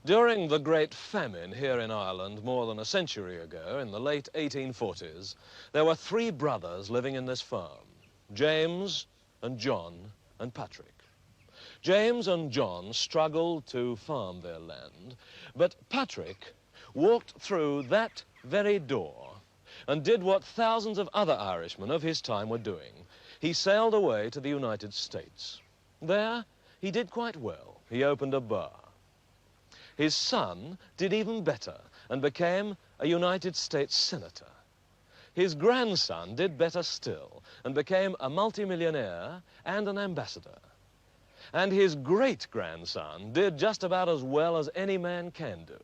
During the Great Famine here in Ireland more than a century ago, in the late 1840s, there were three brothers living in this farm, James and John and Patrick. James and John struggled to farm their land, but Patrick walked through that very door and did what thousands of other Irishmen of his time were doing. He sailed away to the United States. There, he did quite well. He opened a bar. His son did even better and became a United States senator. His grandson did better still and became a multimillionaire and an ambassador. And his great-grandson did just about as well as any man can do.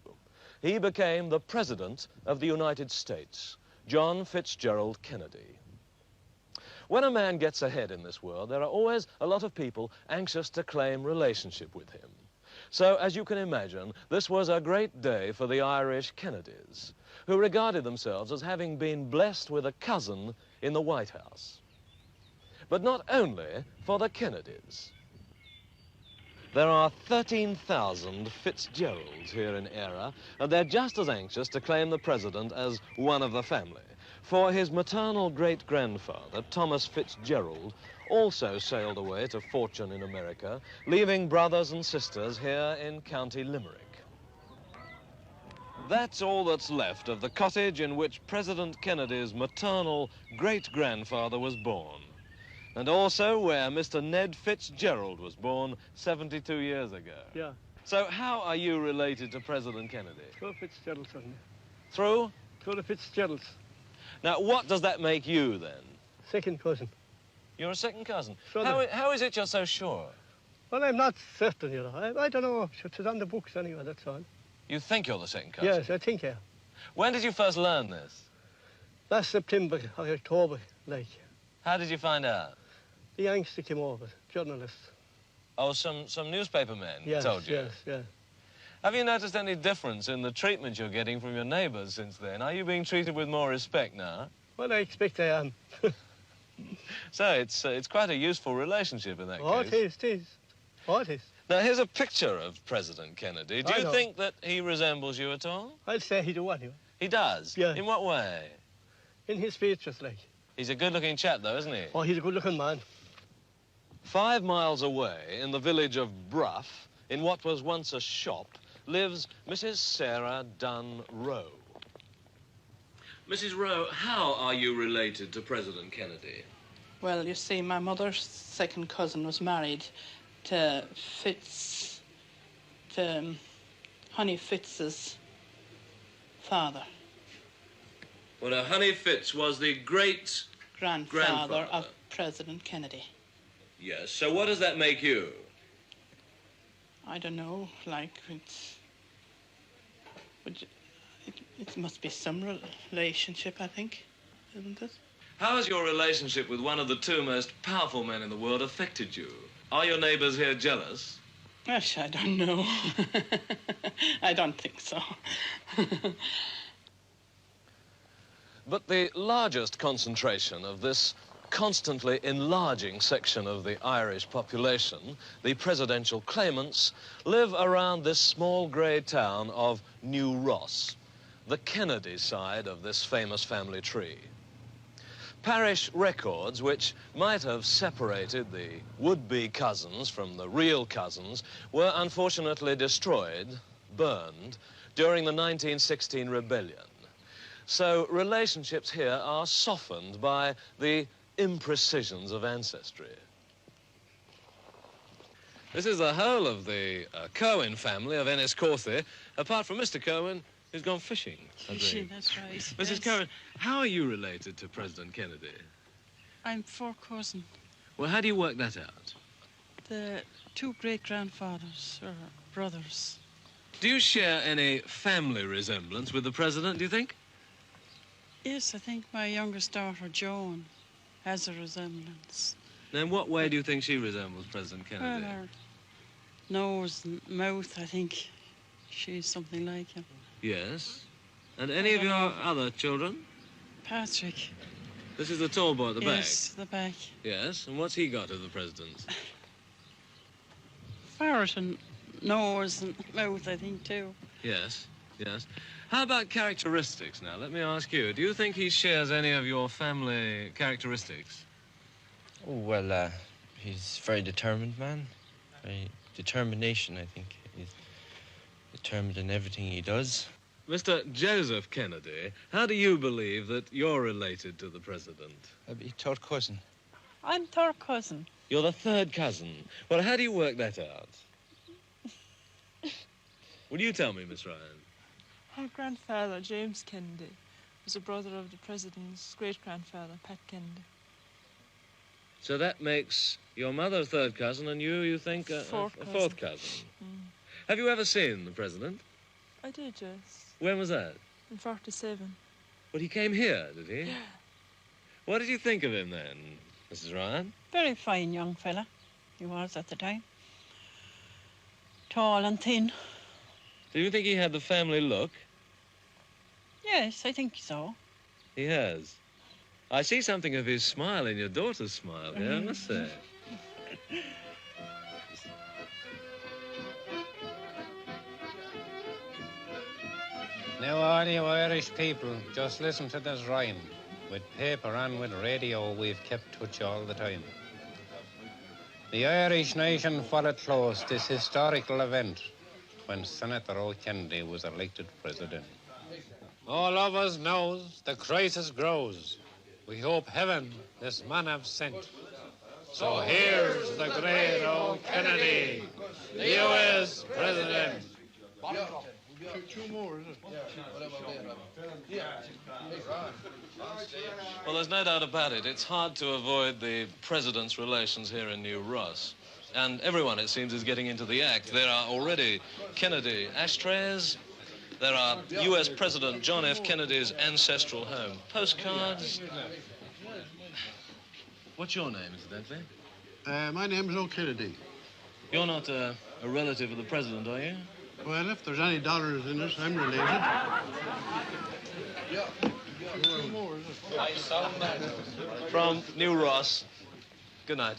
He became the President of the United States, John Fitzgerald Kennedy. When a man gets ahead in this world, there are always a lot of people anxious to claim relationship with him. So, as you can imagine, this was a great day for the Irish Kennedys, who regarded themselves as having been blessed with a cousin in the White House. But not only for the Kennedys. There are 13,000 Fitzgeralds here in Eire, and they're just as anxious to claim the president as one of the family. For his maternal great-grandfather, Thomas Fitzgerald, also sailed away to fortune in America, leaving brothers and sisters here in County Limerick. That's all that's left of the cottage in which President Kennedy's maternal great-grandfather was born, and also where Mr. Ned Fitzgerald was born 72 years ago. Yeah. So how are you related to President Kennedy? Through Fitzgerald, certainly. Through? Through the Fitzgeralds. Now, what does that make you, then? Second cousin. You're a second cousin. Sure. How is it you're so sure? Well, I'm not certain, you know. I don't know. It's on the books anyway, that's all. You think you're the second cousin? Yes, I think, yeah. When did you first learn this? Last September or October, like. How did you find out? The youngster came over, journalist. Oh, some newspaper men Yes, told you? yes, yeah. Have you noticed any difference in the treatment you're getting from your neighbours since then? Are you being treated with more respect now? Well, I expect I am. So it's quite a useful relationship in that Oh, case. it is. Oh, it is. Now, here's a picture of President Kennedy. Do I you know. think that he resembles you at all? I'd say he do anyway. He does? Yeah. In what way? In his features, like. He's a good-looking chap, though, isn't he? Oh, he's a good-looking man. 5 miles away, in the village of Bruff, in what was once a shop, lives Mrs. Sarah Dunn Rowe. Mrs. Rowe, how are you related to President Kennedy? Well, you see, my mother's second cousin was married to Honey Fitz's father. Well, now, Honey Fitz was the Grandfather of President Kennedy. Yes, so what does that make you? I don't know, like, it must be some relationship, I think, isn't it? How has your relationship with one of the two most powerful men in the world affected you? Are your neighbours here jealous? Gosh, I don't know. I don't think so. But the largest concentration of this constantly enlarging section of the Irish population, the presidential claimants, live around this small grey town of New Ross, the Kennedy side of this famous family tree. Parish records, which might have separated the would-be cousins from the real cousins, were unfortunately destroyed, burned, during the 1916 rebellion. So relationships here are softened by the imprecisions of ancestry. This is the whole of the Cohen family of Enniscorthy, apart from Mr. Cohen, who's gone fishing. Fishing, that's right. Mrs. Yes. Cohen, how are you related to President Kennedy? I'm fourth cousin. Well, how do you work that out? The two great-grandfathers are brothers. Do you share any family resemblance with the president, do you think? Yes, I think my youngest daughter, Joan, has a resemblance. Now, in what way do you think she resembles President Well, Kennedy? her nose and mouth, I think she's something like him. Yes. And any of your other children? Patrick. This is the tall boy at the Yes, the back. back. Yes. And what's he got of the president's? Farrington, nose and mouth, I think, too. Yes, yes. How about characteristics now? Let me ask you. Do you think he shares any of your family characteristics? Oh, well, he's a very determined man. Very determination, I think. He's determined in everything he does. Mr. Joseph Kennedy, how do you believe that you're related to the president? I'd be third cousin. I'm third cousin. You're the third cousin. Well, how do you work that out? Will you tell me, Miss Ryan? Her grandfather, James Kennedy, was a brother of the president's great-grandfather, Pat Kennedy. So that makes your mother third cousin and you think, a Fourth fourth cousin. Have you ever seen the president? I did, yes. When was that? In 47. Well, he came here, did he? Yeah. What did you think of him then, Mrs. Ryan? Very fine young fella, he was at the time. Tall and thin. Do you think he had the family look? Yes, I think so. He has. I see something of his smile in your daughter's smile here, I must say. Now, all you Irish people, just listen to this rhyme. With paper and with radio, we've kept touch all the time. The Irish nation followed close this historical event when Senator O. Kennedy was elected president. All of us knows the crisis grows. We hope heaven this man have sent. So here's the great O. Kennedy, the U.S. president. Two more, is it? Well, there's no doubt about it. It's hard to avoid the president's relations here in New Ross. And everyone, it seems, is getting into the act. There are already Kennedy ashtrays. There are U.S. President John F. Kennedy's ancestral home postcards. What's your name, incidentally? My name's O. Kennedy. You're not a relative of the president, are you? Well, if there's any dollars in this, I'm related. Two more, is it? From New Ross. Good night.